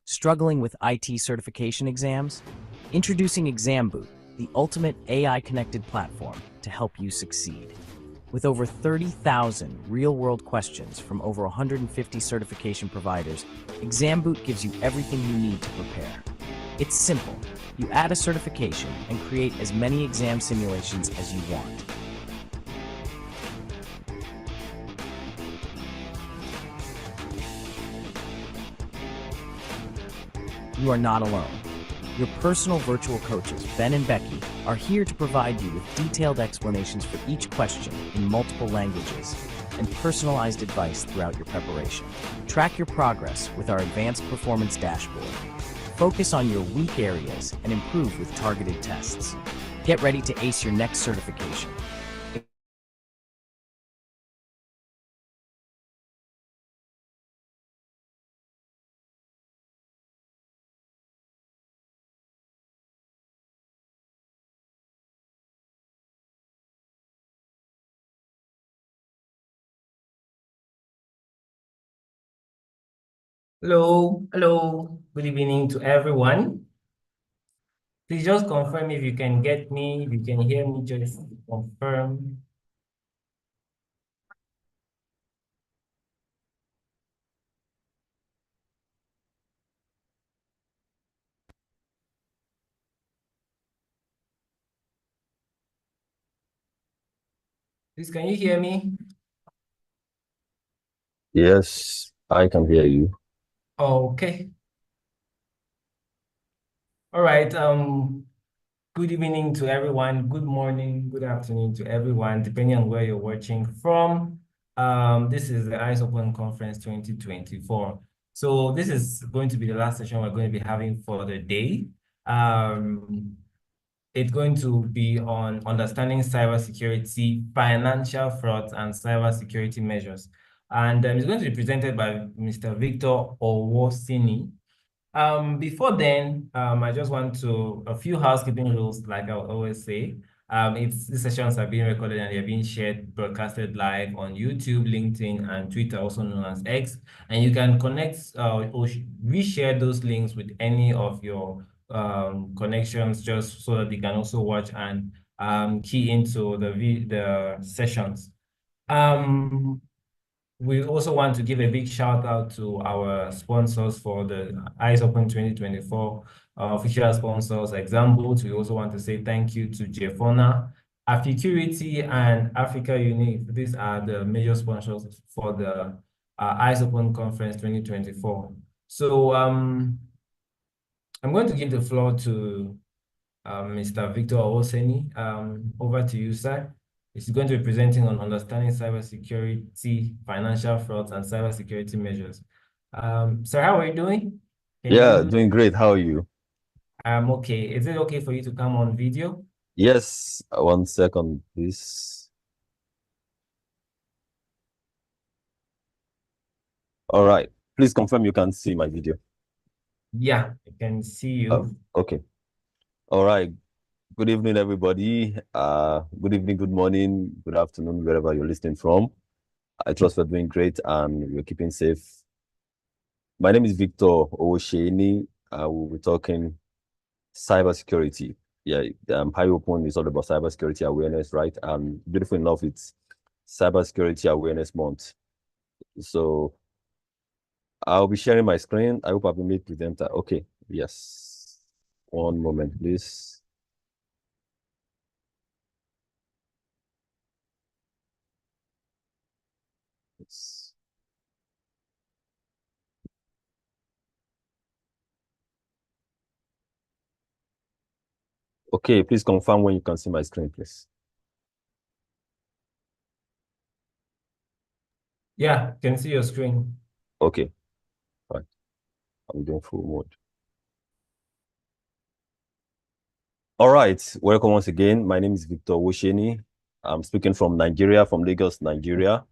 Struggling with IT certification exams? Introducing ExamBoot, the ultimate AI-connected platform to help you succeed. With over 30,000 real-world questions from over 150 certification providers, ExamBoot gives you everything you need to prepare. It's simple. You add a certification and create as many exam simulations as you want. You are not alone. Your personal virtual coaches, Ben and Becky, are here to provide you with detailed explanations for each question in multiple languages and personalized advice throughout your preparation. Track your progress with our advanced performance dashboard. Focus on your weak areas and improve with targeted tests. Get ready to ace your next certification. Hello, good evening to everyone. Please just confirm if you can get me, if you can hear me, just confirm. Please, can you hear me? Yes, I can hear you. Okay. All right. Good evening to everyone. Good morning, good afternoon to everyone, depending on where you're watching from. This is the Eyes Open Conference 2024. So this is going to be the last session we're going to be having for the day. It's going to be on understanding cybersecurity, financial fraud, and cybersecurity measures. And it's going to be presented by Mr. Victor Owosini. Before then, I just want to, a few housekeeping rules, like I always say. These sessions are being recorded and they're being shared, broadcasted live on YouTube, LinkedIn, and Twitter, also known as X. And you can connect or reshare those links with any of your connections, just so that they can also watch and key into the sessions. We also want to give a big shout out to our sponsors for the Eyes Open 2024 official sponsors, ExamBoot. We also want to say thank you to Jeffona Afsecurity and Africa Unite, these are the major sponsors for the EOCON Conference 2024. So I'm going to give the floor to Mr. Victor Owoseni. Over to you, sir. He's going to be presenting on understanding cybersecurity, financial frauds, and cybersecurity measures. Sir, how are you doing? Yeah, doing great. How are you? I'm okay. Is it okay for you to come on video? Yes, 1 second, please. All right. Please confirm you can see my video. Yeah, I can see you. Okay. All right. Good evening, everybody. Good evening, good morning, good afternoon, wherever you're listening from. I trust we're doing great and we're keeping safe. My name is Victor Owoseni. We'll be talking cybersecurity. Yeah, High Open is all about cybersecurity awareness, right? And beautiful enough, it's Cybersecurity Awareness Month. So I'll be sharing my screen. I hope I've been made presenter. Okay, yes. One moment, please. Yes. Okay, please confirm when you can see my screen, please. Yeah, can see your screen. Okay, right. I'm doing full mode. All right, welcome once again. My name is Victor Wosheni. I'm speaking from Nigeria, from Lagos, Nigeria.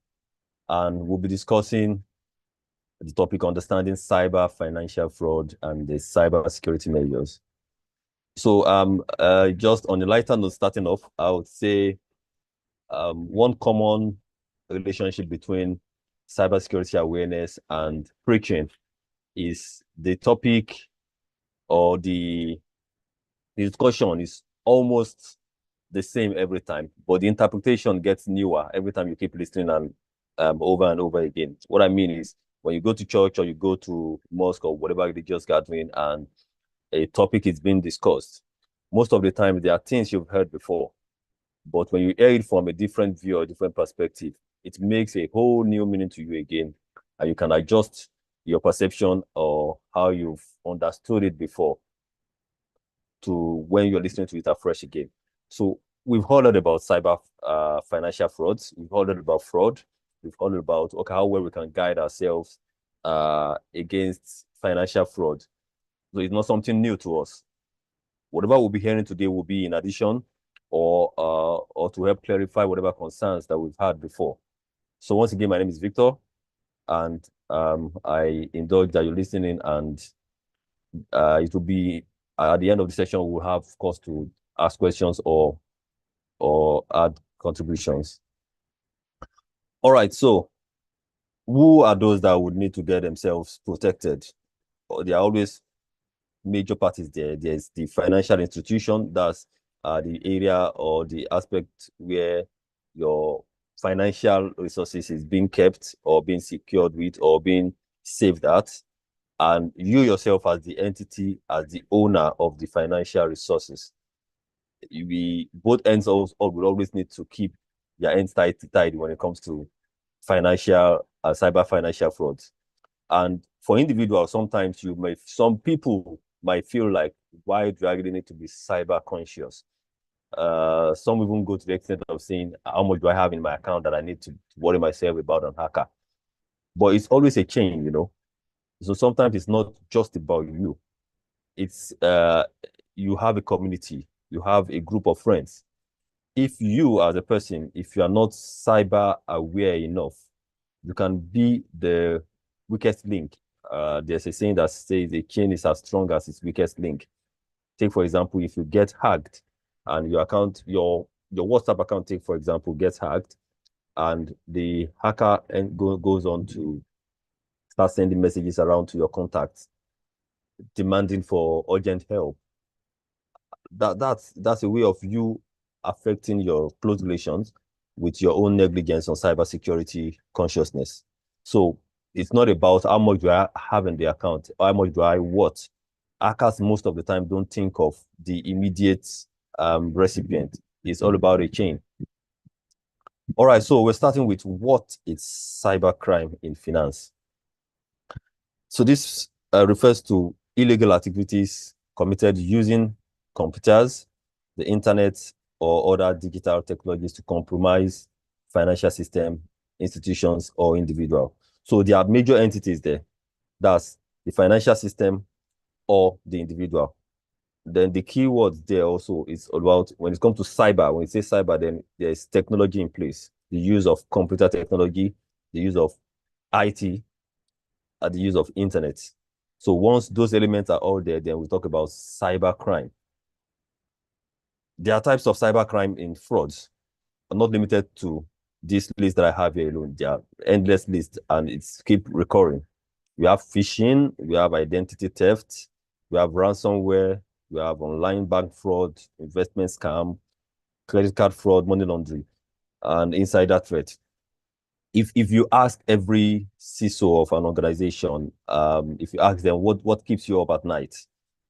And we'll be discussing the topic understanding cyber financial fraud and the cyber security measures. So just on a lighter note, starting off, I would say one common relationship between cybersecurity awareness and preaching is the topic or the discussion is almost the same every time, but the interpretation gets newer every time you keep listening and over and over again. What I mean is when you go to church or you go to mosque or whatever religious gathering and a topic is being discussed, most of the time there are things you've heard before. But when you hear it from a different view or different perspective, it makes a whole new meaning to you again. And you can adjust your perception or how you've understood it before to when you're listening to it afresh again. So we've heard about cyber financial frauds. We've heard about fraud. We've heard about okay, how well we can guide ourselves against financial fraud. So it's not something new to us. Whatever we'll be hearing today will be in addition or to help clarify whatever concerns that we've had before. So once again, my name is Victor, and I indulge that you're listening, and it will be at the end of the session we'll have, of course, to ask questions or add contributions. All right, so who are those that would need to get themselves protected? There are always major parties there. There's the financial institution, that's the area or the aspect where your financial resources is being kept or being secured with or being saved at. And you yourself as the entity, as the owner of the financial resources. Both ends will always need to keep their ends tied when it comes to financial cyber financial frauds. And for individuals, sometimes some people might feel like, why do I really need to be cyber conscious? Some even go to the extent of saying, how much do I have in my account that I need to worry myself about an hacker? But it's always a chain, you know. So sometimes it's not just about you. It's you have a community, you have a group of friends. If you as a person, if you are not cyber aware enough, you can be the weakest link. There's a saying that says a chain is as strong as its weakest link. Take, for example, if you get hacked and your WhatsApp account, take, for example, gets hacked, and the hacker goes on to start sending messages around to your contacts, demanding for urgent help. That's a way of you affecting your close relations with your own negligence on cybersecurity consciousness. So it's not about how much do I have in the account, or how much do I what. Hackers most of the time don't think of the immediate recipient. It's all about a chain. All right, so we're starting with what is cybercrime in finance. So this refers to illegal activities committed using computers, the internet, or other digital technologies to compromise financial system, institutions, or individual. So there are major entities there. That's the financial system or the individual. Then the key words there also is about when it comes to cyber, when you say cyber, then there's technology in place, the use of computer technology, the use of IT, and the use of internet. So once those elements are all there, then we talk about cyber crime. There are types of cyber crime in frauds, not limited to this list that I have here alone. There are endless lists, and it's keep recurring. We have phishing, we have identity theft, we have ransomware, we have online bank fraud, investment scam, credit card fraud, money laundering, and insider threat. If you ask every CISO of an organization, if you ask them what keeps you up at night,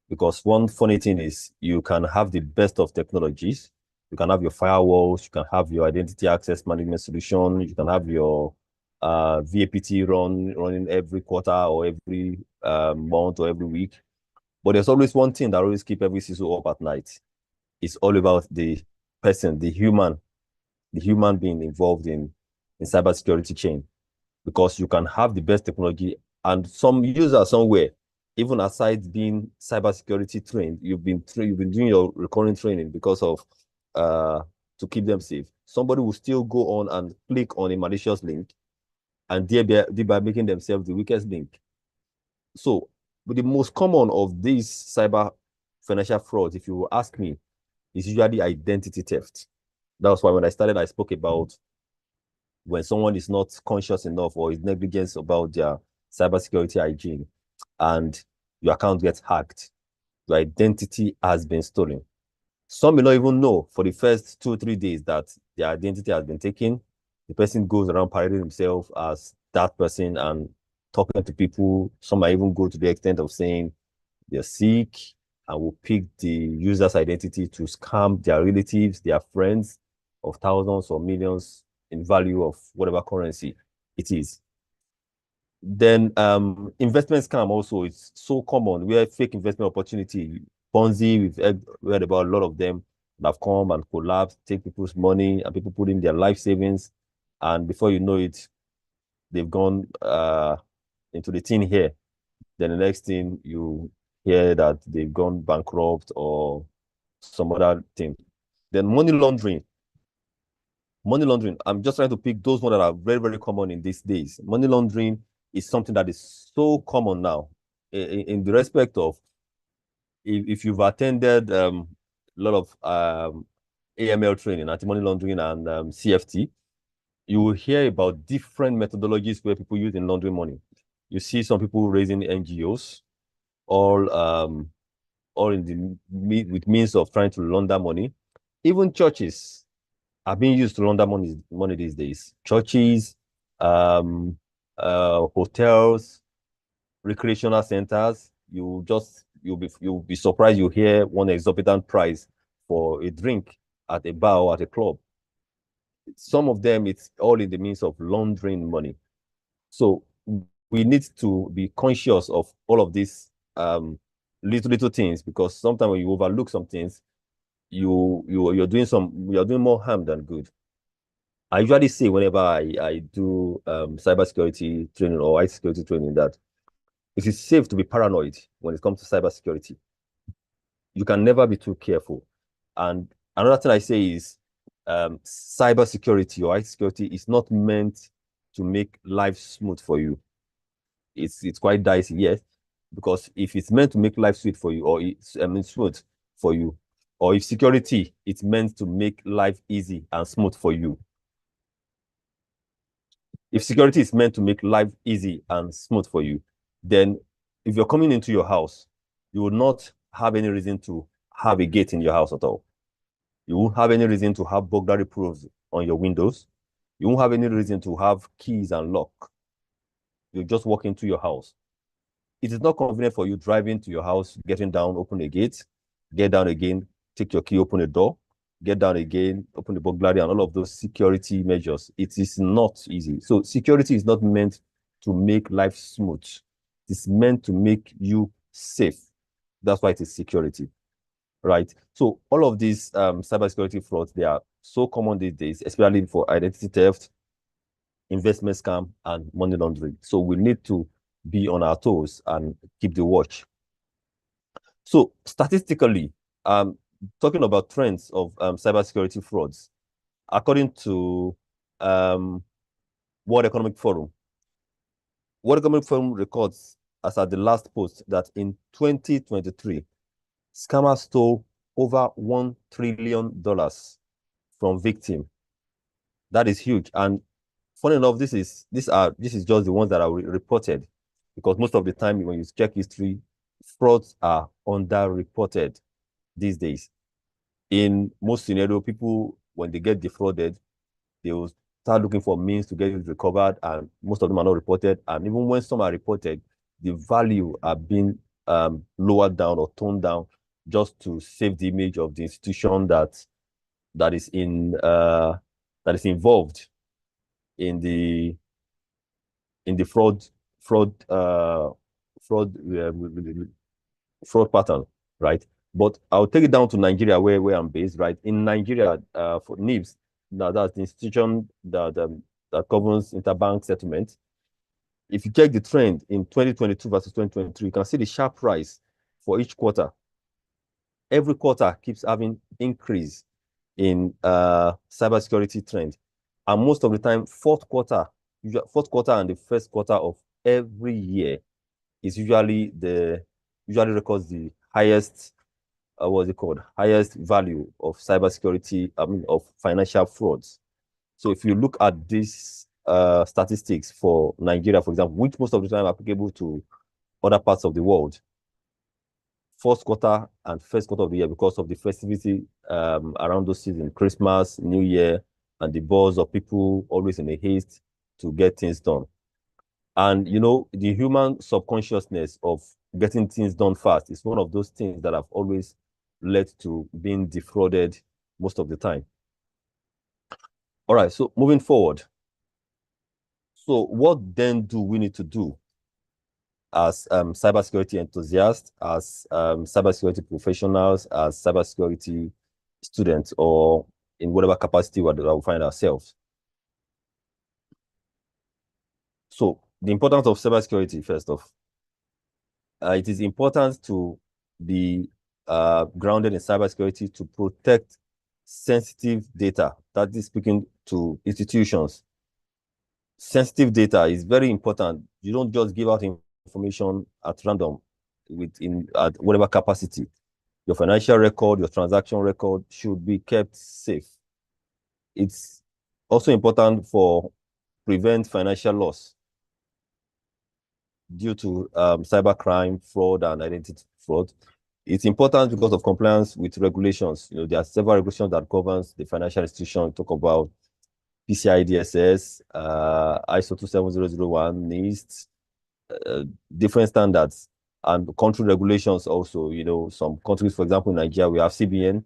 because one funny thing is you can have the best of technologies, you can have your firewalls, you can have your identity access management solution, you can have your VAPT running every quarter or every month or every week, but there's always one thing that always keeps every CISO up at night. It's all about the person, the human being involved in cybersecurity chain, because you can have the best technology and some user somewhere, even aside being cybersecurity trained, you've been doing your recurring training because of to keep them safe. Somebody will still go on and click on a malicious link and thereby making themselves the weakest link. So, but the most common of these cyber financial frauds, if you will ask me, is usually identity theft. That's why when I started, I spoke about when someone is not conscious enough or is negligent about their cybersecurity hygiene and your account gets hacked, your identity has been stolen. Some may not even know for the first 2 or 3 days that their identity has been taken. The person goes around parading himself as that person and talking to people. Some might even go to the extent of saying they're sick and will pick the user's identity to scam their relatives, their friends of thousands or millions in value of whatever currency it is. Then investment scam also is so common, where fake investment opportunity, Ponzi, we've heard about a lot of them that have come and collapsed, take people's money, and people put in their life savings, and before you know it, they've gone into the tin here. Then the next thing you hear that they've gone bankrupt or some other thing. Then money laundering. Money laundering, I'm just trying to pick those ones that are very, very common in these days. Money laundering is something that is so common now in the respect of if you've attended a lot of AML training, anti-money laundering and CFT, you will hear about different methodologies where people use in laundering money. You see some people raising NGOs, all in the with means of trying to launder money. Even churches are being used to launder money these days. Churches, hotels, recreational centers. You'll be surprised you hear one exorbitant price for a drink at a bar or at a club. Some of them, it's all in the means of laundering money. So we need to be conscious of all of these little things, because sometimes when you overlook some things, you're doing more harm than good. I usually say whenever I do cybersecurity training or IT security training that it is safe to be paranoid when it comes to cybersecurity. You can never be too careful. And another thing I say is cybersecurity or IT security is not meant to make life smooth for you. It's quite dicey, yes, because if it's meant to make life sweet for you, or smooth for you, or if security, it's meant to make life easy and smooth for you. If security is meant to make life easy and smooth for you, then if you're coming into your house, you will not have any reason to have a gate in your house at all. You won't have any reason to have burglary proofs on your windows. You won't have any reason to have keys and lock. You just walk into your house. It is not convenient for you driving to your house, getting down, open a gate, get down again, take your key, open a door. get down again, open the burglary, and all of those security measures. It is not easy. So security is not meant to make life smooth. It's meant to make you safe. That's why it is security, right? So all of these cybersecurity frauds, they are so common these days, especially for identity theft, investment scam, and money laundering. So we need to be on our toes and keep the watch. So statistically, talking about trends of cybersecurity frauds, according to World Economic Forum, World Economic Forum records as at the last post that in 2023, scammers stole over $1 trillion from victims. That is huge. And funny enough, this is just the ones that are reported, because most of the time when you check history, frauds are underreported these days. In most scenarios, people, when they get defrauded, they will start looking for means to get it recovered, and most of them are not reported. And even when some are reported, the value are being lowered down or toned down just to save the image of the institution that is involved in the fraud pattern, right? But I'll take it down to Nigeria, where I'm based, right? In Nigeria, for NIBS, that's the institution that governs interbank settlement. If you check the trend in 2022 versus 2023, you can see the sharp rise for each quarter. Every quarter keeps having increase in cybersecurity trend. And most of the time, fourth quarter and the first quarter of every year is usually records the highest, highest value of cybersecurity, of financial frauds. So if you look at these statistics for Nigeria, for example, which most of the time are applicable to other parts of the world, fourth quarter and first quarter of the year, because of the festivity around those seasons, Christmas, New Year, and the buzz of people always in a haste to get things done. And, the human subconsciousness of getting things done fast is one of those things that have always led to being defrauded most of the time. All right, so moving forward. So what then do we need to do as cybersecurity enthusiasts, as cybersecurity professionals, as cybersecurity students, or in whatever capacity that we find ourselves? So the importance of cybersecurity, first off, it is important to be grounded in cybersecurity to protect sensitive data. That is speaking to institutions. Sensitive data is very important. You don't just give out information at random at whatever capacity. Your financial record, your transaction record should be kept safe. It's also important for prevent financial loss due to cybercrime, fraud, and identity fraud. It's important because of compliance with regulations. There are several regulations that governs the financial institution. Talk about PCI DSS, ISO 27001, NIST, different standards, and country regulations also. Some countries, for example, in Nigeria, we have CBN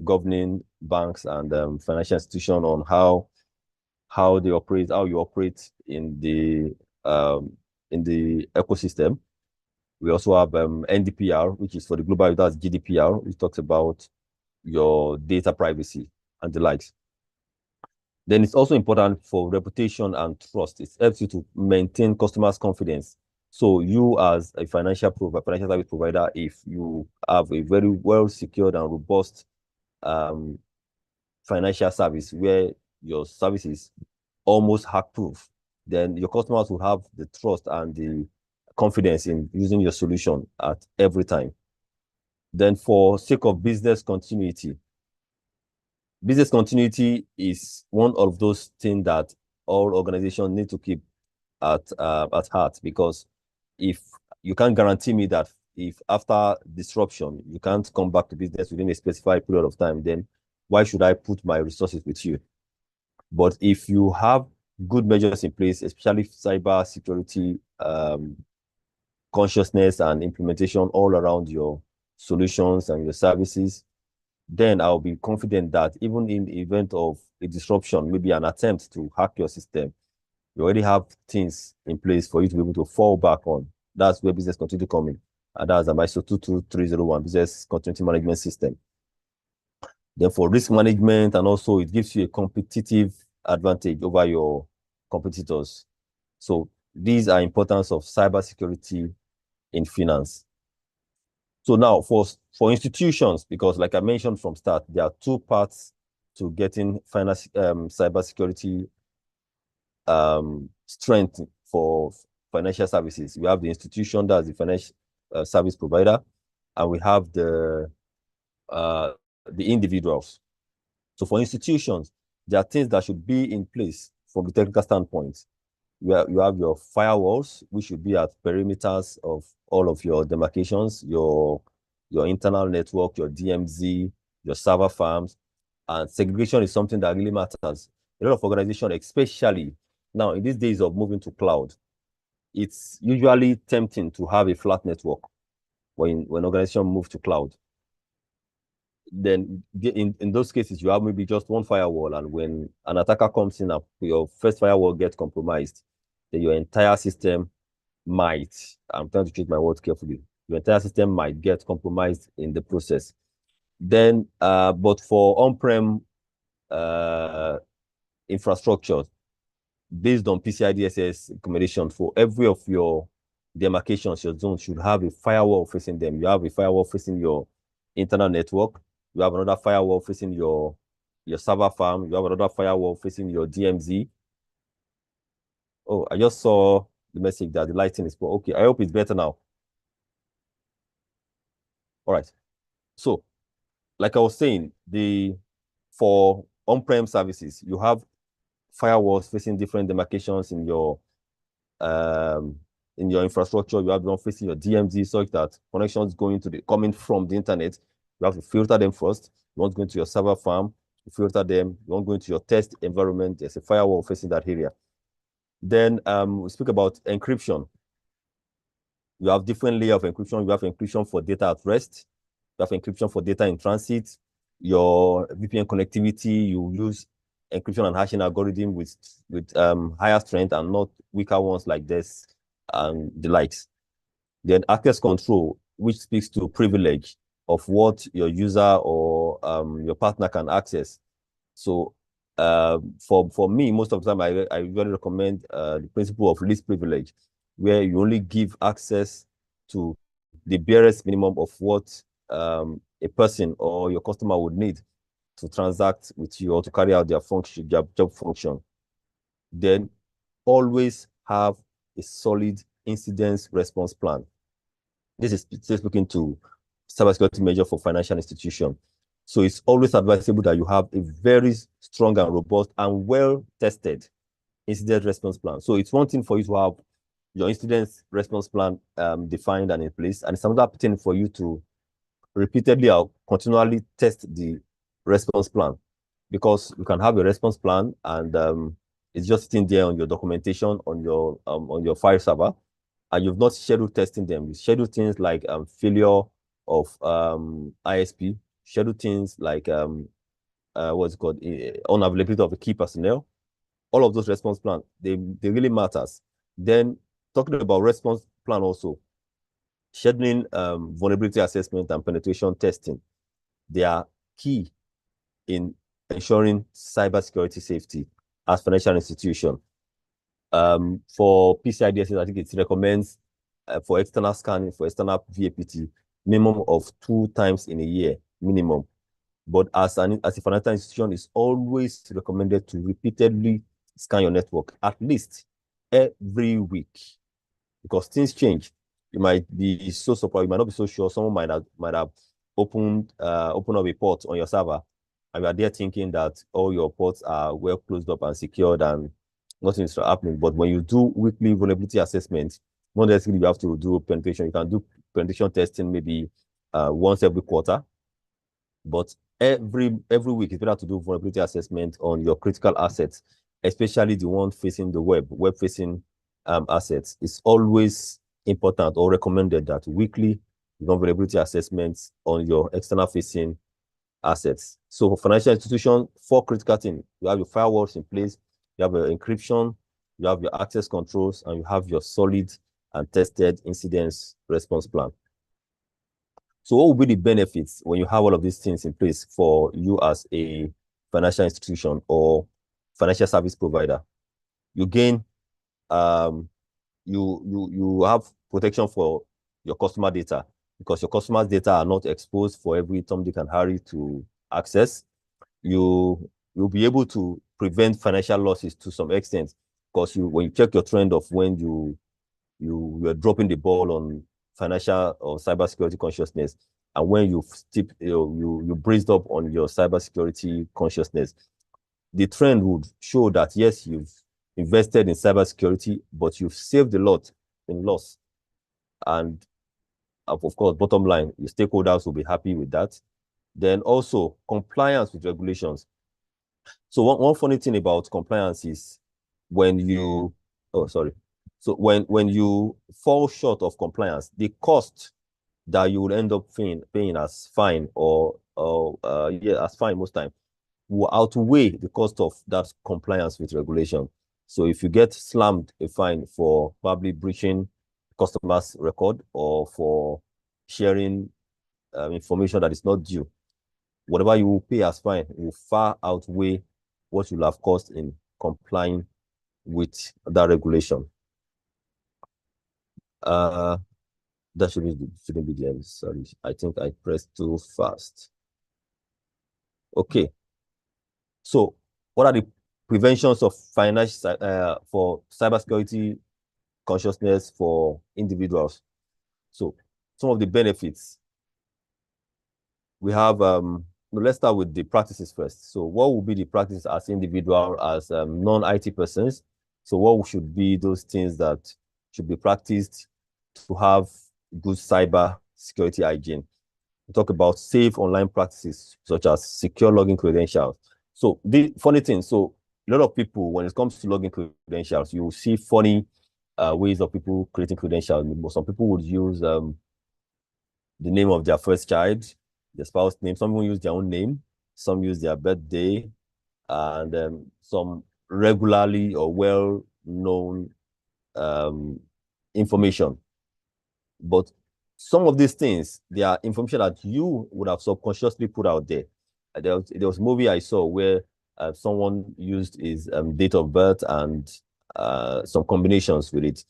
governing banks and financial institutions on how they operate, how you operate in the ecosystem. We also have NDPR, which is for the global, that's GDPR, which talks about your data privacy and the likes. Then it's also important for reputation and trust. It helps you to maintain customers' confidence. So you as a financial service provider, if you have a very well secured and robust financial service where your service is almost hack-proof, then your customers will have the trust and the confidence in using your solution at every time. Then for sake of business continuity is one of those things that all organizations need to keep at heart, because if you can't guarantee me that if after disruption you can't come back to business within a specified period of time, then why should I put my resources with you? But if you have good measures in place, especially cyber security consciousness and implementation all around your solutions and your services, then I'll be confident that even in the event of a disruption, maybe an attempt to hack your system, you already have things in place for you to be able to fall back on. That's where business continuity come in. And that's the ISO 22301 business continuity management system. Then for risk management, and also it gives you a competitive advantage over your competitors. So these are importance of cybersecurity in finance. So now for institutions, because like I mentioned from start, there are two parts to getting finance cybersecurity strength for financial services. We have the institution, that's the financial service provider, and we have the individuals. So for institutions, there are things that should be in place from the technical standpoint. You have your firewalls, which should be at perimeters of all of your demarcations, your internal network, your DMZ, your server farms, and segregation is something that really matters. A lot of organizations, especially now in these days of moving to cloud, it's usually tempting to have a flat network when organizations move to cloud. Then in those cases, you have maybe just one firewall, and when an attacker comes in and your first firewall gets compromised, then your entire system might, I'm trying to choose my words carefully, your entire system might get compromised in the process. Then, but for on-prem infrastructure, based on PCI DSS recommendation, for every of your demarcations, your zones should have a firewall facing them. You have a firewall facing your internal network. You have another firewall facing your server farm. You have another firewall facing your DMZ. Oh, I just saw the message that the lighting is poor. Okay, I hope it's better now. All right. So, like I was saying, for on-prem services, you have firewalls facing different demarcations in your infrastructure. You have one facing your DMZ, such that connections coming from the internet, you have to filter them first. You want to go into your server farm, you filter them. You want to go into your test environment, there's a firewall facing that area. Then we speak about encryption. You have different layers of encryption. You have encryption for data at rest. You have encryption for data in transit. Your VPN connectivity, you use encryption and hashing algorithm with higher strength and not weaker ones like this and the likes. Then access control, which speaks to privilege of what your user or your partner can access. So for me, most of the time, I usually recommend the principle of least privilege, where you only give access to the barest minimum of what a person or your customer would need to transact with you or to carry out their function, their job function. Then always have a solid incident response plan. This is speaking to cybersecurity measure for financial institution. So it's always advisable that you have a very strong and robust and well-tested incident response plan. So it's one thing for you to have your incident response plan defined and in place, and it's another thing for you to repeatedly or continually test the response plan, because you can have a response plan and it's just sitting there on your documentation on your file server, and you've not scheduled testing them. You schedule things like failure of ISP, schedule things like what's it called, unavailability of a key personnel. All of those response plans, they really matters. Then talking about response plan also, scheduling vulnerability assessment and penetration testing, they are key in ensuring cybersecurity safety as financial institution. For PCI DSS, I think it recommends for external scanning, for external VAPT, minimum of 2 times in a year, minimum. But as a financial institution, it's always recommended to repeatedly scan your network, at least every week, because things change. You might be so surprised, you might not be so sure. Someone might have opened up a port on your server, and you are there thinking that all your ports are well closed up and secured and nothing is happening. But when you do weekly vulnerability assessments, not necessarily you have to do penetration. You can do penetration testing maybe once every quarter, but every week it's better to do vulnerability assessment on your critical assets, especially the one facing the web-facing assets. It's always important or recommended that weekly you do vulnerability assessments on your external facing assets. So for financial institution, 4 critical things. You have your firewalls in place, you have your encryption, you have your access controls, and you have your solid and tested incidents response plan. So what will be the benefits when you have all of these things in place for you as a financial institution or financial service provider? You gain, you have protection for your customer data, because your customers' data are not exposed for every Tom, Dick, and Harry to access. You'll be able to prevent financial losses to some extent, because when you check your trend of when you're dropping the ball on financial or cybersecurity consciousness, and when you breezed up on your cybersecurity consciousness, the trend would show that yes, you've invested in cybersecurity, but you've saved a lot in loss. And of course, bottom line, your stakeholders will be happy with that. Then also compliance with regulations. So one funny thing about compliance is when you, oh, sorry. So when you fall short of compliance, the cost that you will end up paying as fine as fine most time will outweigh the cost of that compliance with regulation. So if you get slammed a fine for probably breaching customer's record or for sharing information that is not due, whatever you will pay as fine will far outweigh what you'll have cost in complying with that regulation. That shouldn't be the end. Sorry, I think I pressed too fast. Okay. So what are the preventions of financial for cybersecurity consciousness for individuals? So some of the benefits we have, let's start with the practices first. So what will be the practice as individual, as non-IT persons? So what should be those things that should be practiced to have good cyber security hygiene? We talk about safe online practices such as secure login credentials. So the funny thing, so a lot of people, when it comes to login credentials, you will see funny ways of people creating credentials. Some people would use the name of their first child, their spouse name. Some will use their own name. Some use their birthday, and some regularly or well-known information. But some of these things, they are information that you would have subconsciously put out there. There was a movie I saw where someone used his date of birth and some combinations with it.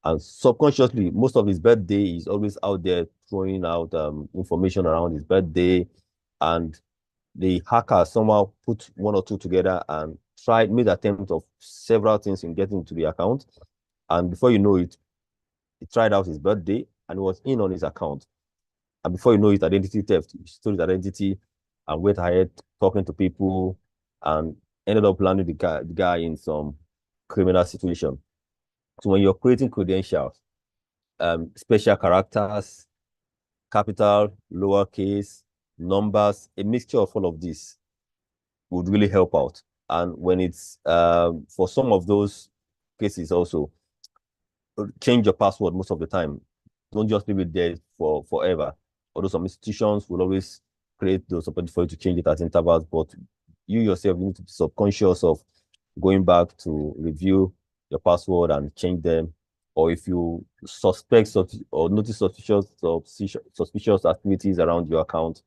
And subconsciously, most of his birthday is always out there throwing out information around his birthday. And the hacker somehow put one or two together and made attempt of several things in getting into the account. And before you know it, he tried out his birthday and was in on his account. And before you know it, identity theft, he stole his identity and went ahead talking to people and ended up landing the guy in some criminal situation. So when you're creating credentials, special characters, capital, lowercase, numbers, a mixture of all of this would really help out. And when it's for some of those cases also, change your password most of the time. Don't just leave it there for forever. Although some institutions will always create those opportunities for you to change it at intervals, but you yourself need to be subconscious of going back to review your password and change them. Or if you suspect or notice suspicious activities around your account,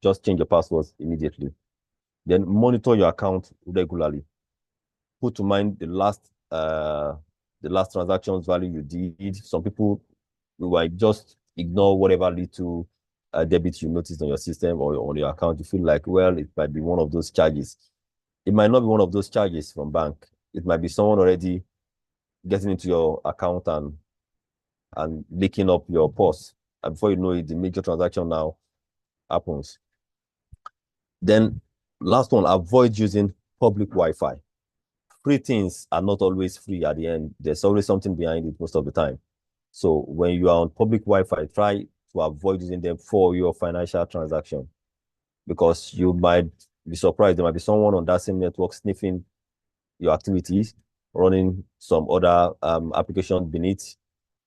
just change your passwords immediately. Then monitor your account regularly. Put to mind the last transactions value you did. Some people might just ignore whatever little debit you noticed on your system or on your account. You feel like, well, it might be one of those charges. It might not be one of those charges from bank. It might be someone already getting into your account and leaking up your purse. And before you know it, the major transaction now happens. Then last one, avoid using public Wi-Fi. Free things are not always free at the end. There's always something behind it most of the time. So when you are on public Wi-Fi, try to avoid using them for your financial transaction, because you might be surprised. There might be someone on that same network sniffing your activities, running some other application beneath,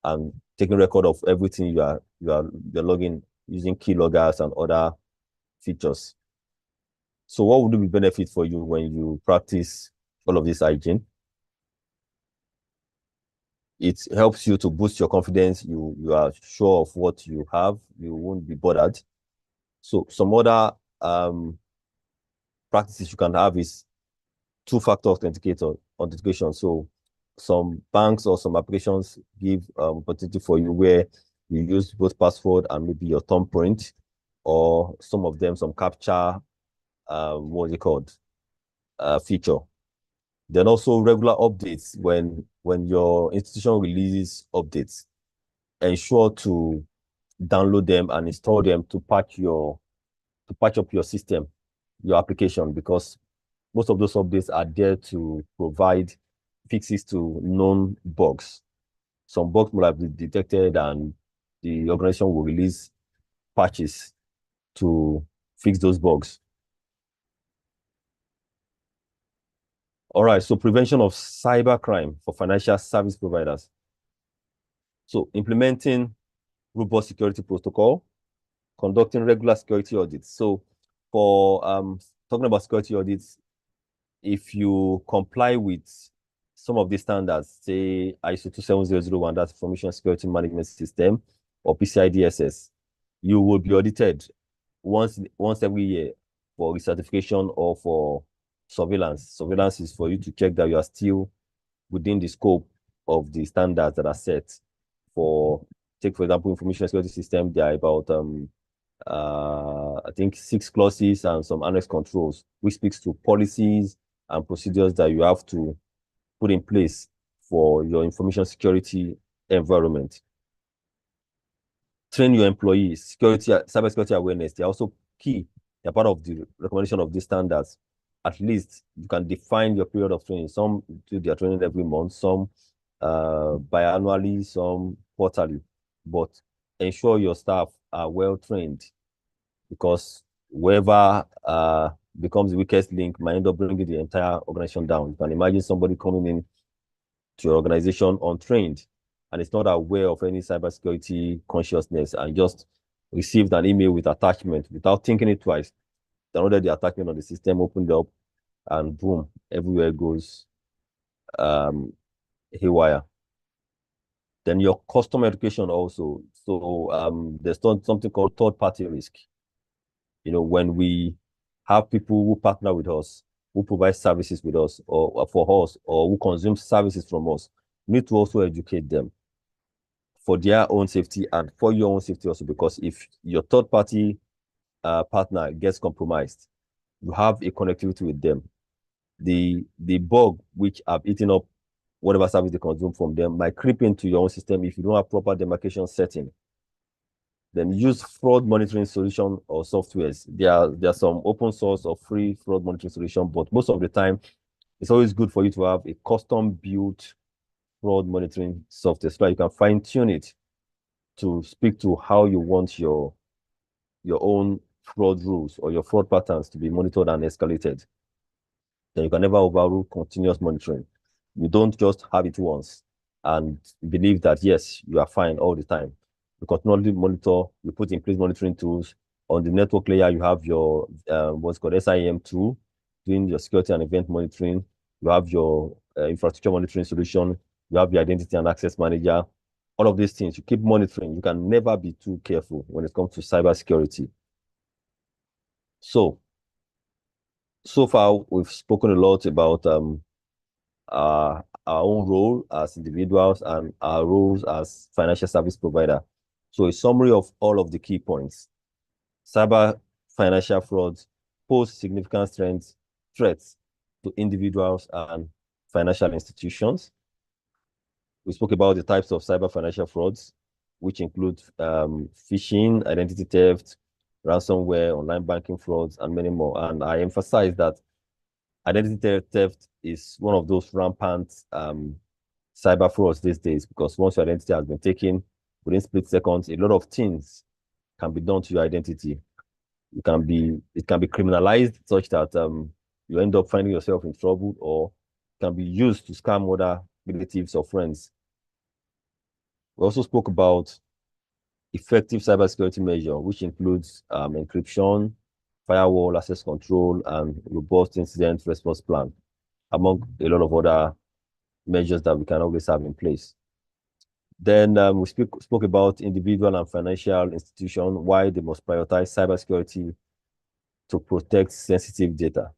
and taking record of everything you're logging using keyloggers and other features. So what would be benefit for you when you practice all of this hygiene? It helps you to boost your confidence. You are sure of what you have. You won't be bothered. So some other practices you can have is two-factor authentication. So some banks or some applications give opportunity for you where you use both password and maybe your thumbprint, or some of them some captcha what's it called feature. Then also regular updates when your institution releases updates, ensure to download them and install them to patch up your system, your application, because most of those updates are there to provide fixes to known bugs. Some bugs will have been detected and the organization will release patches to fix those bugs. All right, so prevention of cybercrime for financial service providers. So implementing robust security protocol, conducting regular security audits. So for talking about security audits, if you comply with some of these standards, say ISO 27001, that's Information Security Management System, or PCI DSS, you will be audited once every year for recertification or for surveillance. Surveillance is for you to check that you are still within the scope of the standards that are set for, take for example, information security system. There are about I think 6 clauses and some annex controls, which speaks to policies and procedures that you have to put in place for your information security environment. Train your employees, cybersecurity awareness. They're also key. They're part of the recommendation of these standards. At least you can define your period of training. Some do their training every month, some biannually, some quarterly. But ensure your staff are well trained, because whoever becomes the weakest link might end up bringing the entire organization down. You can imagine somebody coming in to your organization untrained and it's not aware of any cybersecurity consciousness and just received an email with attachment without thinking it twice. Downloaded the attachment on the system, opened up, and boom, everywhere goes haywire. Then your customer education also. So there's something called third-party risk. When we have people who partner with us, who provide services with us or for us, or who consume services from us, we need to also educate them for their own safety and for your own safety also, because if your third-party partner gets compromised, you have a connectivity with them. The bug which have eaten up whatever service they consume from them might creep into your own system if you don't have proper demarcation setting. Then use fraud monitoring solution or softwares. There are some open source or free fraud monitoring solution, but most of the time, it's always good for you to have a custom built fraud monitoring software so that you can fine tune it to speak to how you want your own fraud rules or your fraud patterns to be monitored and escalated. Then you can never overrule continuous monitoring. You don't just have it once and believe that, yes, you are fine all the time. You continually monitor, you put in place monitoring tools. On the network layer, you have your what's called SIEM tool, doing your security and event monitoring. You have your infrastructure monitoring solution. You have your identity and access manager. All of these things, you keep monitoring. You can never be too careful when it comes to cybersecurity. So far, we've spoken a lot about our own role as individuals and our roles as financial service provider. So a summary of all of the key points. Cyber financial frauds pose significant threats to individuals and financial institutions. We spoke about the types of cyber financial frauds, which include phishing, identity theft, ransomware, online banking frauds, and many more. And I emphasize that identity theft is one of those rampant cyber frauds these days, because once your identity has been taken, within split seconds, a lot of things can be done to your identity. It can be criminalized such that you end up finding yourself in trouble, or can be used to scam other relatives or friends. We also spoke about effective cybersecurity measure, which includes encryption, firewall, access control, and robust incident response plan, among a lot of other measures that we can always have in place. Then we spoke about individual and financial institutions, why they must prioritize cybersecurity to protect sensitive data.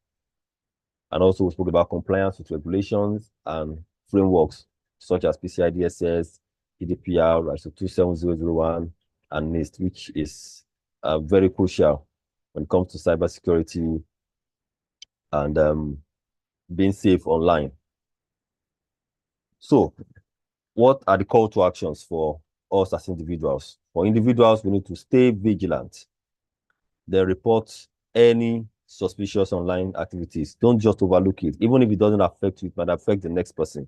And also we spoke about compliance with regulations and frameworks such as PCI DSS, GDPR, ISO 27001, and NIST, which is very crucial when it comes to cybersecurity and being safe online. So, what are the call to actions for us as individuals? For individuals, we need to stay vigilant. Then report any suspicious online activities. Don't just overlook it. Even if it doesn't affect you, it might affect the next person.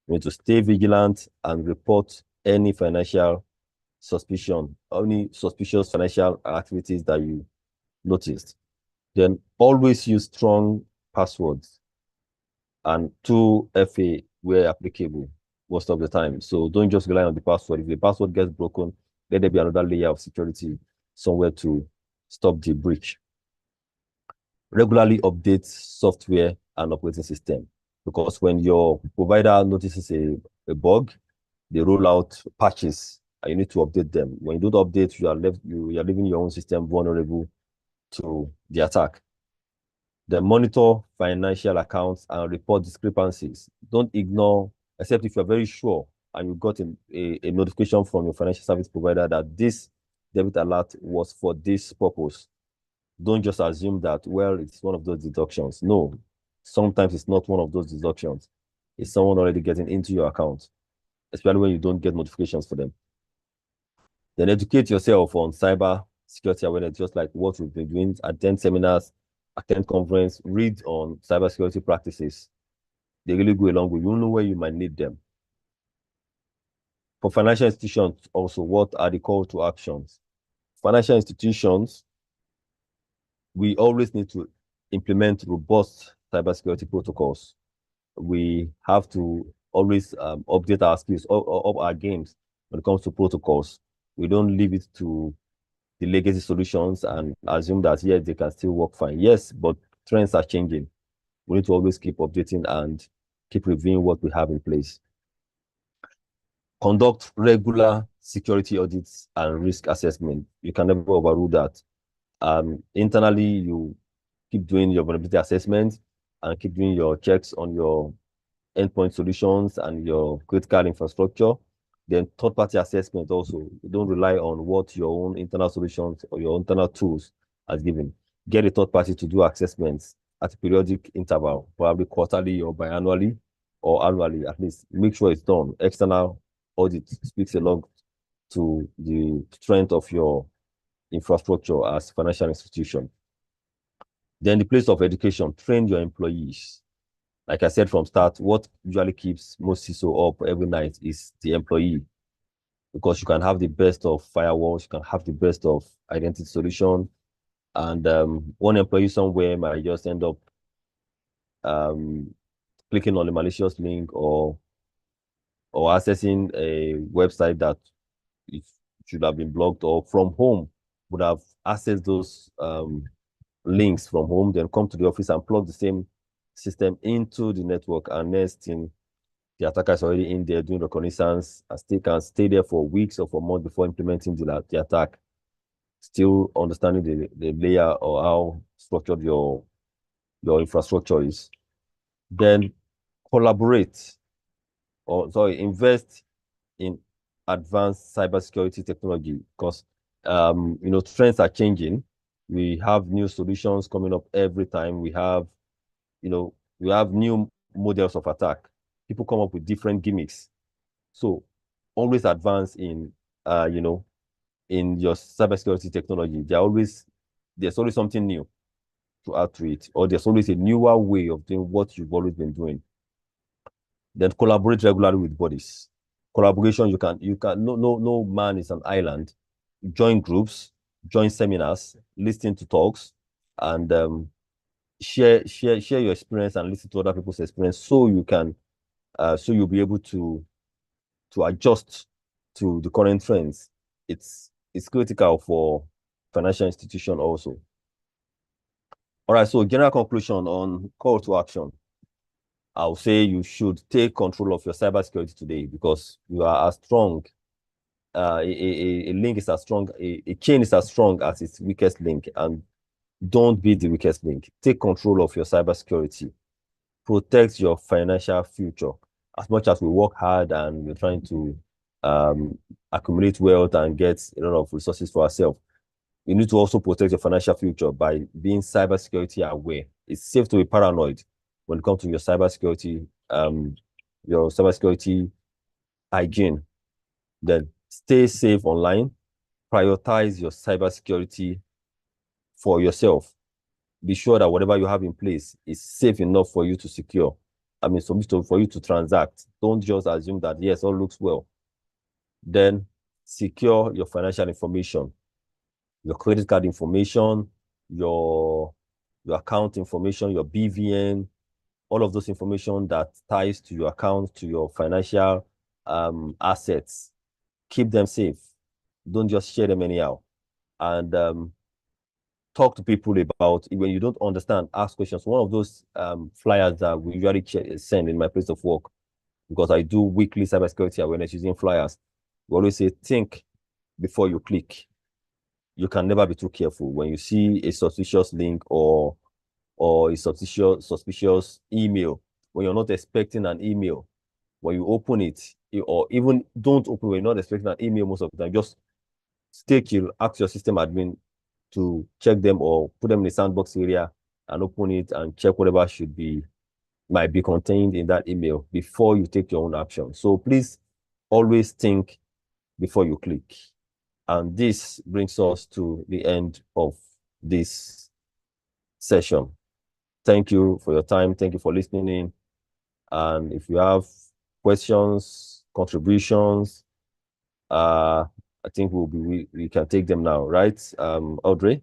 You need to stay vigilant and report any financial suspicion, any suspicious financial activities that you noticed. Then always use strong passwords and 2FA where applicable most of the time. So don't just rely on the password. If the password gets broken, let there be another layer of security somewhere to stop the breach. Regularly update software and operating system, because when your provider notices a bug, they roll out patches and you need to update them. When you don't update, you are leaving your own system vulnerable to the attack. Then monitor financial accounts and report discrepancies. Don't ignore, except if you're very sure and you got a notification from your financial service provider that this debit alert was for this purpose. Don't just assume that, well, it's one of those deductions. No, sometimes it's not one of those deductions. It's someone already getting into your account, especially when you don't get notifications for them. Then educate yourself on cyber security awareness, just like what we've been doing. Attend seminars, attend conference, read on cybersecurity practices. They really go along with you. You know where you might need them. For financial institutions also, what are the call to actions? Financial institutions, we always need to implement robust cybersecurity protocols. We have to always update our skills, up our games when it comes to protocols. We don't leave it to the legacy solutions and assume that, yes, they can still work fine. Yes, but trends are changing. We need to always keep updating and keep reviewing what we have in place. Conduct regular security audits and risk assessment. You can never overrule that. Internally, you keep doing your vulnerability assessment and keep doing your checks on your endpoint solutions and your critical infrastructure. Then third-party assessment also. You don't rely on what your own internal solutions or your internal tools has given. Get a third party to do assessments at a periodic interval, probably quarterly or biannually or annually, at least. Make sure it's done. External audit speaks a lot to the strength of your infrastructure as a financial institution. Then the place of education, train your employees. Like I said from start, what usually keeps most CISO up every night is the employee, because you can have the best of firewalls, you can have the best of identity solution, and one employee somewhere might just end up clicking on a malicious link or accessing a website that it should have been blocked, or from home would have accessed those links from home, then come to the office and plug the same system into the network, and next thing, the attacker is already in there doing reconnaissance and can stay there for weeks or for months before implementing the attack, still understanding the layer or how structured your infrastructure is. Then invest in advanced cybersecurity technology, because trends are changing. We have new solutions coming up every time. We have new models of attack. People come up with different gimmicks. So always advance in in your cybersecurity technology. There's always something new to add to it, or there's always a newer way of doing what you've always been doing. Then collaborate regularly with bodies. Collaboration, you can no man is an island. Join groups, join seminars, listen to talks, and share your experience and listen to other people's experience, so you can so you'll be able to adjust to the current trends. It's critical for financial institution also. All right, so general conclusion on call to action. I'll say you should take control of your cybersecurity today because you are as strong. A link is as strong, a chain is as strong as its weakest link, and don't be the weakest link. Take control of your cybersecurity. Protect your financial future. As much as we work hard and we're trying to accumulate wealth and get a lot of resources for ourselves, you need to also protect your financial future by being cybersecurity aware. It's safe to be paranoid when it comes to your cybersecurity hygiene. Then stay safe online. Prioritize your cybersecurity for yourself. Be sure that whatever you have in place is safe enough for you to secure. I mean, for you to transact. Don't just assume that, yes, all looks well. Then secure your financial information, your credit card information, your account information, your BVN, all of those information that ties to your account, to your financial assets. Keep them safe. Don't just share them anyhow. And talk to people about when you don't understand, ask questions. One of those flyers that we usually send in my place of work, because I do weekly cybersecurity awareness using flyers, we always say, think before you click. You can never be too careful. When you see a suspicious link or a suspicious email, when you're not expecting an email, when you open it, or even don't open when you're not expecting an email most of the time, just stay chill, ask your system admin to check them or put them in the sandbox area and open it and check whatever might be contained in that email before you take your own action. So please always think before you click. And this brings us to the end of this session. Thank you for your time. Thank you for listening in. And if you have questions, contributions, I think we can take them now, right? Audrey?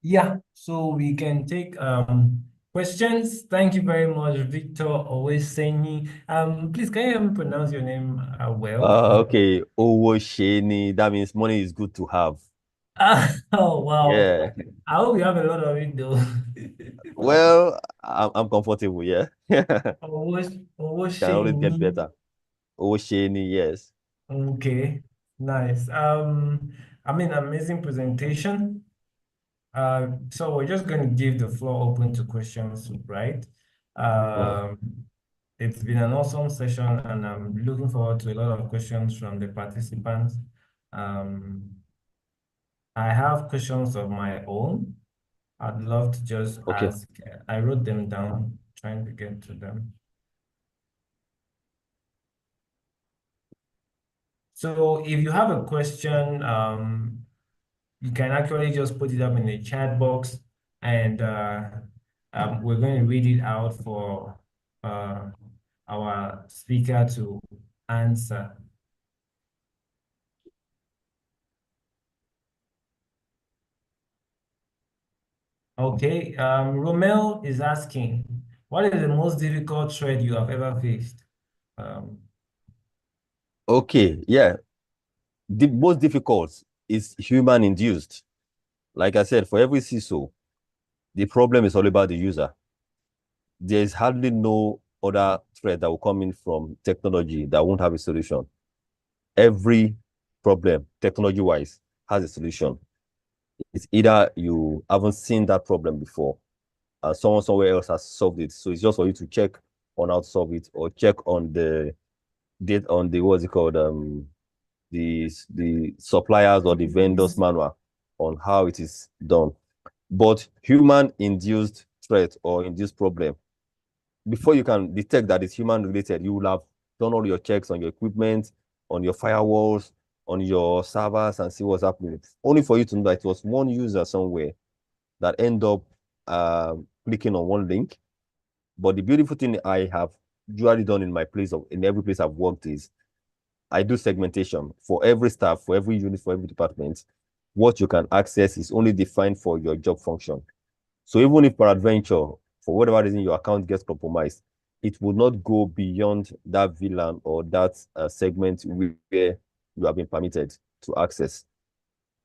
Yeah, so we can take questions. Thank you very much, Victor. Always saying me. Please, can you help me pronounce your name well? Okay, Owosheni. That means money is good to have. Oh, wow. Yeah. I hope you have a lot of it though. Well, I'm comfortable, yeah. Can always get Owosheni. better. Owosheni, yes. Okay, nice. I mean, amazing presentation. So we're just going to give the floor open to questions, right? It's been an awesome session, and I'm looking forward to a lot of questions from the participants. I have questions of my own. I'd love to just ask. I wrote them down, trying to get to them. So if you have a question, you can actually just put it up in the chat box, and we're going to read it out for our speaker to answer. Okay, Romel is asking, what is the most difficult threat you have ever faced? Okay, yeah. The most difficult is human induced. Like I said, for every CISO, the problem is all about the user. There is hardly no other threat that will come in from technology that won't have a solution. Every problem, technology-wise, has a solution. It's either you haven't seen that problem before, and someone somewhere else has solved it. So it's just for you to check on how to solve it, or check on the what's it called, the suppliers or the vendors manual on how it is done. But human induced threat or induced problem, before you can detect that it's human related, you will have done all your checks on your equipment, on your firewalls, on your servers, and see what's happening. Only for you to know that it was one user somewhere that end up clicking on one link. But the beautiful thing I have usually done in every place I've worked is I do segmentation for every staff, for every unit, for every department. What you can access is only defined for your job function. So even if peradventure, for whatever reason, your account gets compromised, it will not go beyond that VLAN or that segment where you have been permitted to access.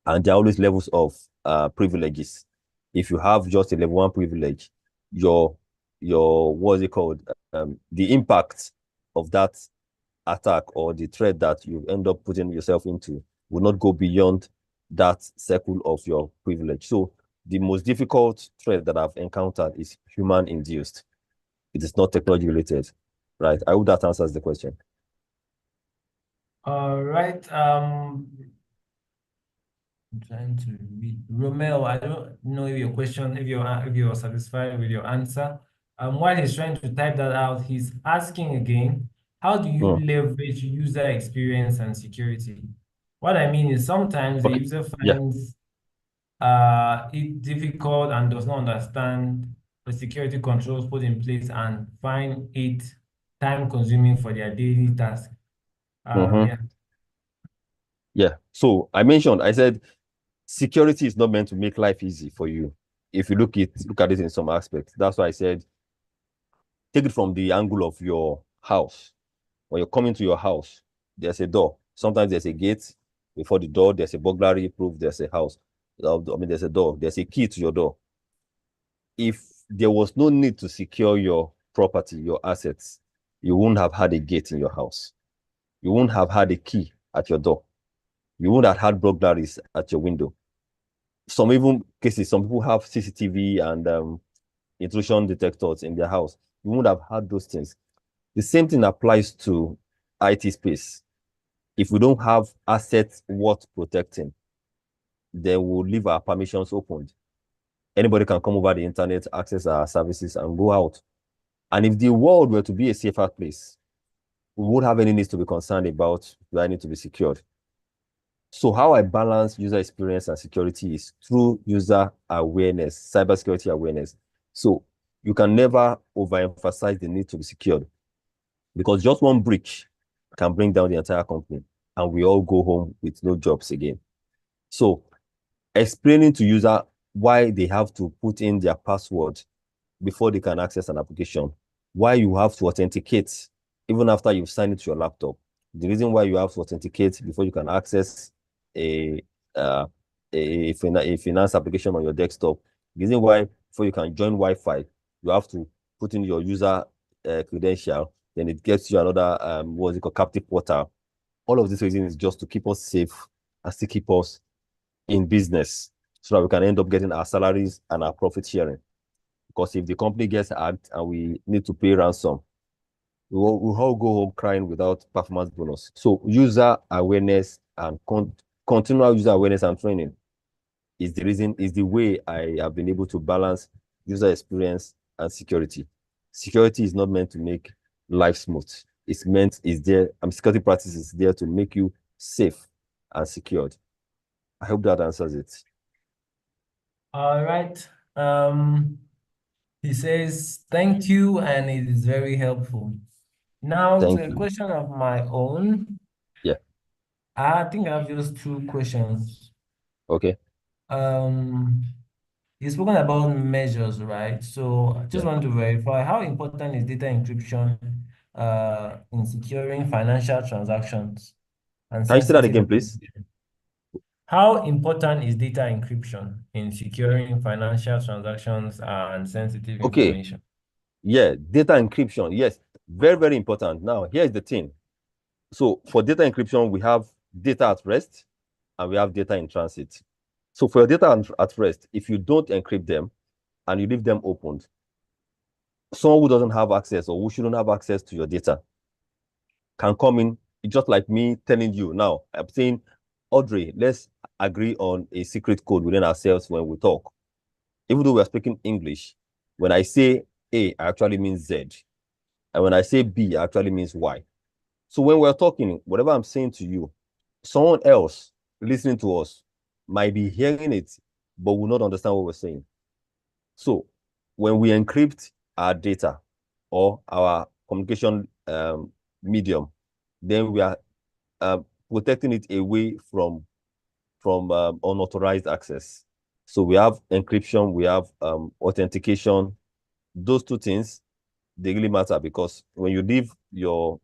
And there are always levels of privileges. if you have just a level 1 privilege, your what's it called? The impact of that attack or the threat that you end up putting yourself into will not go beyond that circle of your privilege. So the most difficult threat that I've encountered is human induced. It is not technology related, right? I hope that answers the question. All right. I'm trying to read. Romeo, I don't know if your question, if you're satisfied with your answer. While he's trying to type that out, he's asking again, how do you leverage user experience and security? What I mean is sometimes the user finds it difficult and does not understand the security controls put in place and find it time consuming for their daily task. Yeah. Yeah. So I said security is not meant to make life easy for you. If you look at it in some aspects, that's why I said take it from the angle of your house. When you're coming to your house, there's a door. Sometimes there's a gate. Before the door, there's a burglary proof, there's a house. I mean, there's a door, there's a key to your door. If there was no need to secure your property, your assets, you wouldn't have had a gate in your house. You wouldn't have had a key at your door. You wouldn't have had burglaries at your window. Some people have CCTV and intrusion detectors in their house. You wouldn't have had those things. The same thing applies to IT space. If we don't have assets worth protecting, then we'll leave our permissions opened. Anybody can come over the internet, access our services, and go out. And if the world were to be a safer place, we would have any needs to be concerned about do I need to be secured. So how I balance user experience and security is through user awareness, cybersecurity awareness. So you can never overemphasize the need to be secured because just one breach can bring down the entire company and we all go home with no jobs again. So explaining to user why they have to put in their password before they can access an application, why you have to authenticate even after you've signed it to your laptop, the reason why you have to authenticate before you can access a finance application on your desktop, the reason why before you can join Wi-Fi, you have to put in your user credential, then it gets you another what's it called, captive portal. All of these reasons is just to keep us safe and still keep us in business so that we can end up getting our salaries and our profit sharing. Because if the company gets hacked and we need to pay ransom, we'll all go home crying without performance bonus. So user awareness and continual user awareness and training is the way I have been able to balance user experience and security. Security is not meant to make life smooth. Security practice is there to make you safe and secured. I hope that answers it. All right. He says, thank you, and it is very helpful. Now, Thank to a you. question of my own. Yeah. I think I have just 2 questions. Okay. You've spoken about measures, right? So I just want to verify how important is data encryption in securing financial transactions and Can you say that sensitive again, please? information? How important is data encryption in securing financial transactions and sensitive information? Yeah, data encryption. Yes, very, very important. Now, here's the thing. So for data encryption, we have data at rest and we have data in transit. So for your data at rest, if you don't encrypt them and you leave them opened, someone who doesn't have access or who shouldn't have access to your data can come in, just like me telling you now. I'm saying, Audrey, let's agree on a secret code within ourselves when we talk. Even though we're speaking English, when I say A, I actually mean Z. And when I say B, I actually means Y. So when we're talking, whatever I'm saying to you, someone else listening to us might be hearing it, but will not understand what we're saying. So when we encrypt our data or our communication medium, then we are protecting it away from unauthorized access. So we have encryption, we have authentication. Those 2 things, they really matter because when you leave your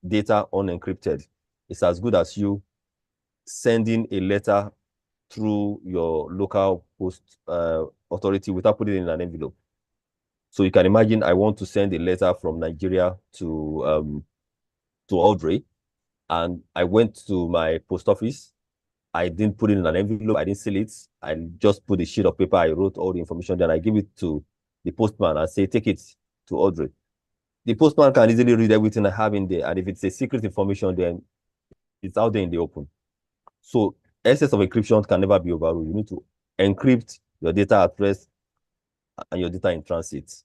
data unencrypted, it's as good as you sending a letter through your local post authority without putting it in an envelope. So you can imagine I want to send a letter from Nigeria to Audrey, and I went to my post office. I didn't put it in an envelope. I didn't seal it. I just put a sheet of paper. I wrote all the information. Then I give it to the postman and say, take it to Audrey. The postman can easily read everything I have in there. And if it's a secret information, then it's out there in the open. So excess of encryption can never be overruled. You need to encrypt your data at rest and your data in transit.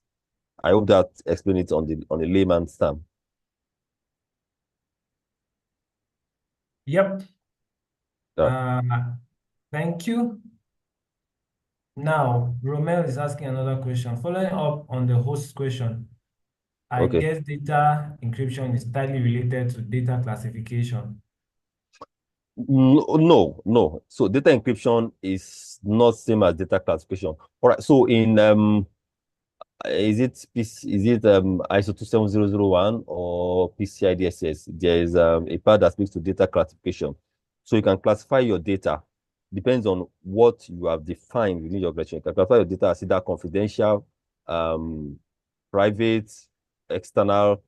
I hope that explains it on a layman's term. Yep. Yeah. Thank you. Now, Romel is asking another question. Following up on the host question, I Okay. guess data encryption is tightly related to data classification. No. So data encryption is not same as data classification. All right. So in is it ISO 27001 or PCI DSS? There is a part that speaks to data classification. So you can classify your data. Depends on what you have defined within your collection. You can classify your data as either confidential, private, external.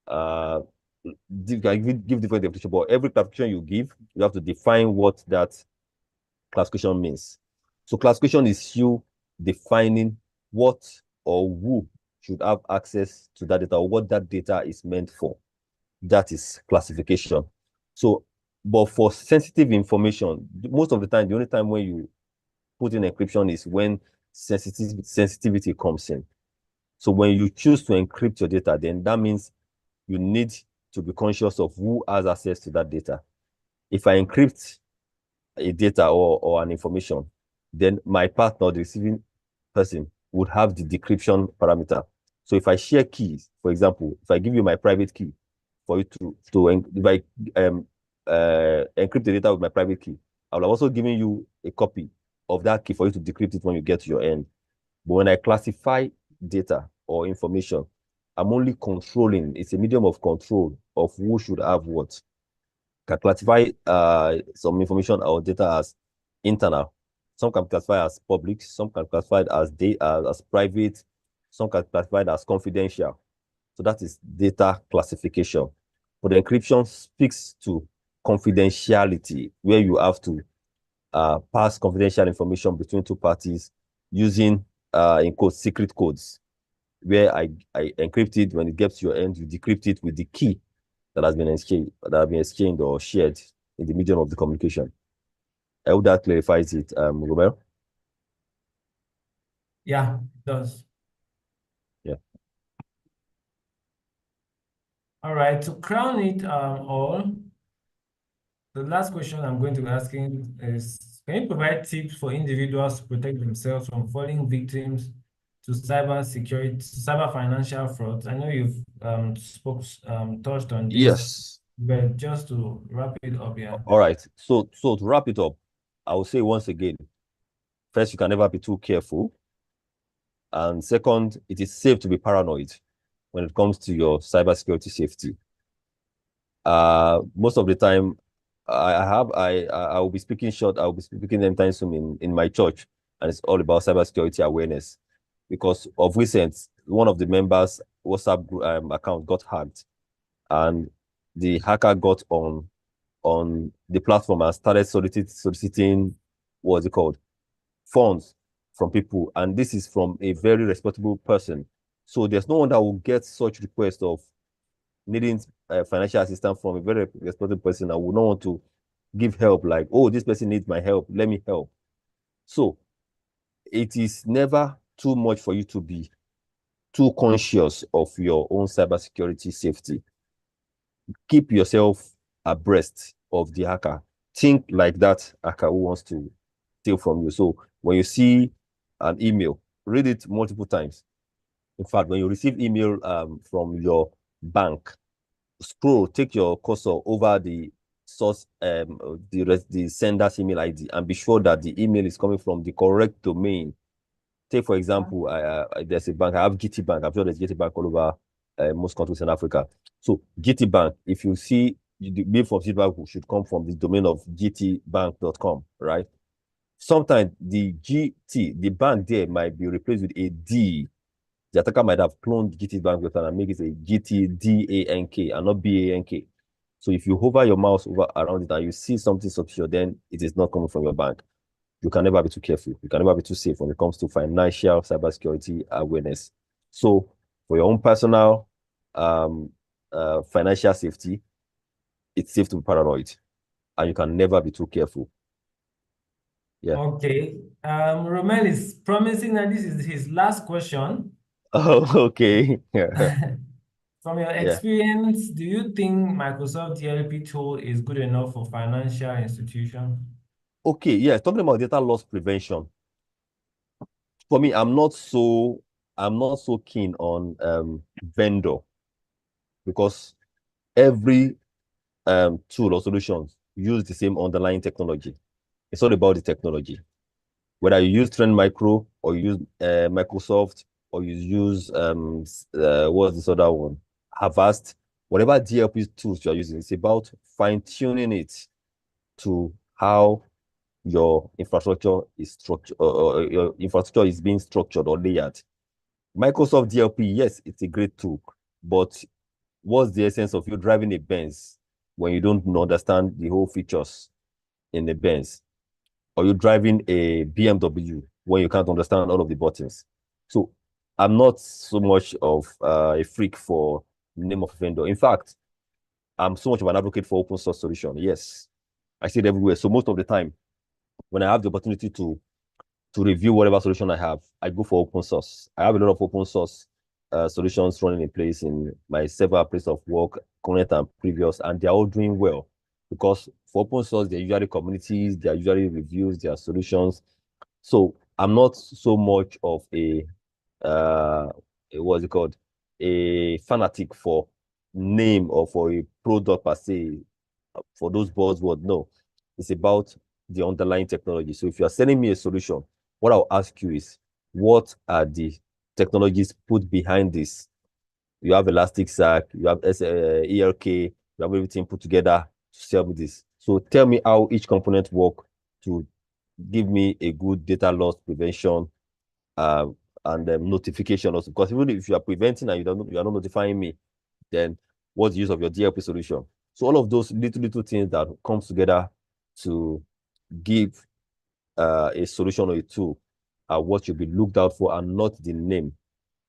You can give different definition, but every classification you give, you have to define what that classification means. So classification is you defining what or who should have access to that data or what that data is meant for. That is classification. So, but for sensitive information, most of the time, the only time when you put in encryption is when sensitivity comes in. So when you choose to encrypt your data, then that means you need to be conscious of who has access to that data. If I encrypt a data or an information, then my partner, the receiving person, would have the decryption parameter. So if I share keys, for example, if I give you my private key for you if I encrypt the data with my private key, I will have also given you a copy of that key for you to decrypt it when you get to your end. But when I classify data or information, I'm only controlling, it's a medium of control of who should have what. Can classify some information or data as internal. Some can be classified as public, some can be classified as private, some can be classified as confidential. So that is data classification. But the encryption speaks to confidentiality, where you have to pass confidential information between two parties using in quote secret codes, where I encrypt it. When it gets to your end, you decrypt it with the key that has been exchanged or shared in the medium of the communication. I hope that clarifies it, Robert. Yeah, it does. Yeah. All right, to crown it all, the last question I'm going to be asking is, can you provide tips for individuals to protect themselves from falling victims to cyber financial fraud? I know you've touched on this. Yes. But just to wrap it up, yeah. All right. So to wrap it up, I will say once again, first, you can never be too careful. And second, it is safe to be paranoid when it comes to your cybersecurity safety. Most of the time, I will be speaking short. I will be speaking anytime soon in my church, and it's all about cybersecurity awareness. Because of recent, one of the members' WhatsApp account got hacked, and the hacker got on the platform and started soliciting what's it called, funds from people, and this is from a very respectable person. So there's no one that will get such request of needing financial assistance from a very respectable person and would not want to give help, like, oh, this person needs my help, let me help. So it is never too much for you to be too conscious of your own cybersecurity safety. Keep yourself abreast of the hacker. Think like that hacker who wants to steal from you. So when you see an email, read it multiple times. In fact, when you receive email from your bank, take your cursor over the source, the sender's email ID, and be sure that the email is coming from the correct domain. Take, for example, there's a bank, I have GT Bank. I'm sure there's GT Bank all over most countries in Africa. So GT Bank, if you see the mail from GT Bank should come from the domain of gtbank.com, right? sometimes the GT, the bank there might be replaced with a D. The attacker might have cloned GT bank letter and make it a GTDANK and not BANK. So if you hover your mouse over around it and you see something suspicious, then it is not coming from your bank. You can never be too careful. You can never be too safe when it comes to financial cybersecurity awareness. So for your own personal financial safety, it's safe to be paranoid, and you can never be too careful. Yeah. Okay. Romel is promising that this is his last question. Oh, okay. From your Yeah. experience, do you think Microsoft DLP tool is good enough for financial institutions? Okay, yeah, talking about data loss prevention. For me, I'm not so keen on vendor, because every tool or solutions use the same underlying technology. It's all about the technology. Whether you use Trend Micro or you use Microsoft or you use what's this other one? Avast, whatever DLP tools you are using, it's about fine-tuning it to how your infrastructure is structured, or your infrastructure is being structured or layered. Microsoft DLP, yes, it's a great tool, but what's the essence of you driving a Benz when you don't understand the whole features in the Benz? Or you driving a BMW when you can't understand all of the buttons? So I'm not so much of a freak for name of a vendor. In fact, I'm so much of an advocate for open source solution. Yes, I see it everywhere. So most of the time, when I have the opportunity to review whatever solution I have, I go for open source. I have a lot of open source solutions running in place in my several places of work, current and previous, and they're all doing well. Because for open source, they're usually communities, they're usually reviews, they are solutions. So I'm not so much of what's it called? A fanatic for name or for a product per se, for those buzzwords. No, it's about the underlying technology. So if you are selling me a solution, what I'll ask you is, what are the technologies put behind this? You have Elasticsearch, you have ELK, you have everything put together to sell me this. So tell me how each component work to give me a good data loss prevention uh, and notification also. Because even if you are preventing and you are not notifying me, then what's the use of your DLP solution? So all of those little things that comes together to give a solution or a tool are what you'll be looked out for, and not the name.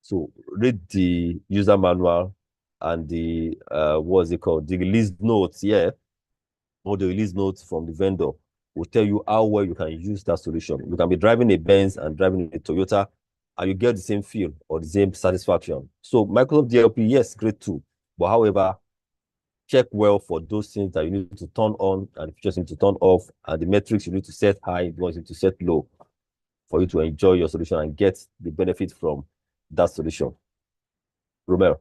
So read the user manual and the what's it called? The release notes, yeah, or the release notes from the vendor will tell you how well you can use that solution. You can be driving a Benz and driving a Toyota, and you get the same feel or the same satisfaction. So Microsoft DLP, yes, great tool, but however, check well for those things that you need to turn on and features you need to turn off, and the metrics you need to set high, the ones you need to set low, for you to enjoy your solution and get the benefit from that solution. Romero.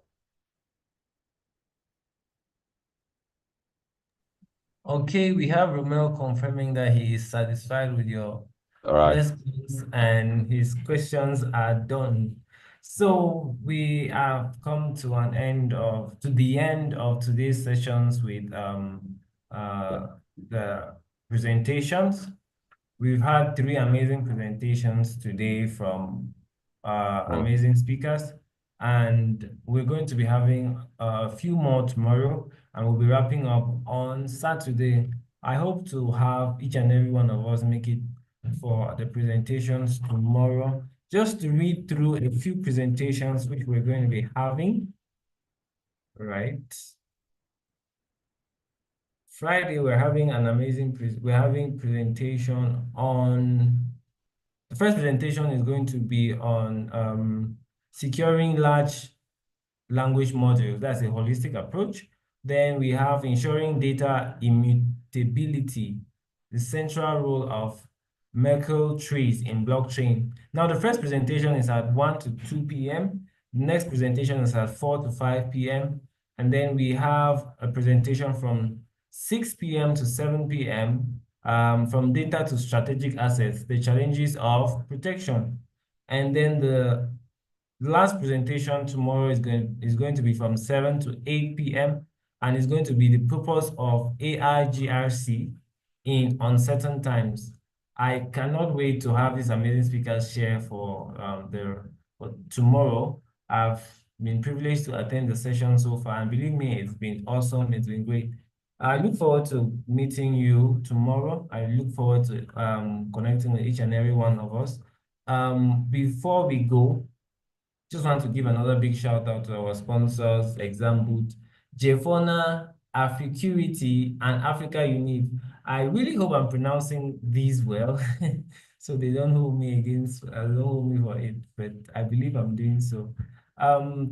Okay, we have Romel confirming that he is satisfied with your All right. response and his questions are done. So we have come to the end of today's sessions with the presentations. We've had 3 amazing presentations today from amazing speakers, and we're going to be having a few more tomorrow, and we'll be wrapping up on Saturday. I hope to have each and every one of us make it for the presentations tomorrow, just to read through a few presentations which we're going to be having, right? Friday, we're having an amazing presentation on. The first presentation is going to be on securing large language modules. That's a holistic approach. Then we have ensuring data immutability, the central role of Merkle trees in blockchain. Now, the first presentation is at 1 to 2 p.m. The next presentation is at 4 to 5 p.m. And then we have a presentation from 6 p.m. to 7 p.m. From data to strategic assets, the challenges of protection. And then the last presentation tomorrow is going to be from 7 to 8 p.m. and it's going to be the purpose of AI GRC in uncertain times. I cannot wait to have these amazing speakers share for tomorrow. I've been privileged to attend the session so far, and believe me, it's been awesome. It's been great. I look forward to meeting you tomorrow. I look forward to connecting with each and every one of us. Before we go, just want to give another big shout out to our sponsors, Exam Boot, JFONA, Africurity, and Africa Unique. I really hope I'm pronouncing these well, so they don't hold me don't hold me for it, but I believe I'm doing so.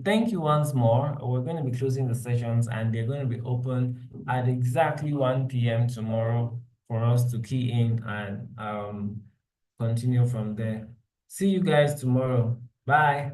Thank you once more. We're going to be closing the sessions, and they're going to be open at exactly 1 p.m. tomorrow for us to key in and continue from there. See you guys tomorrow. Bye.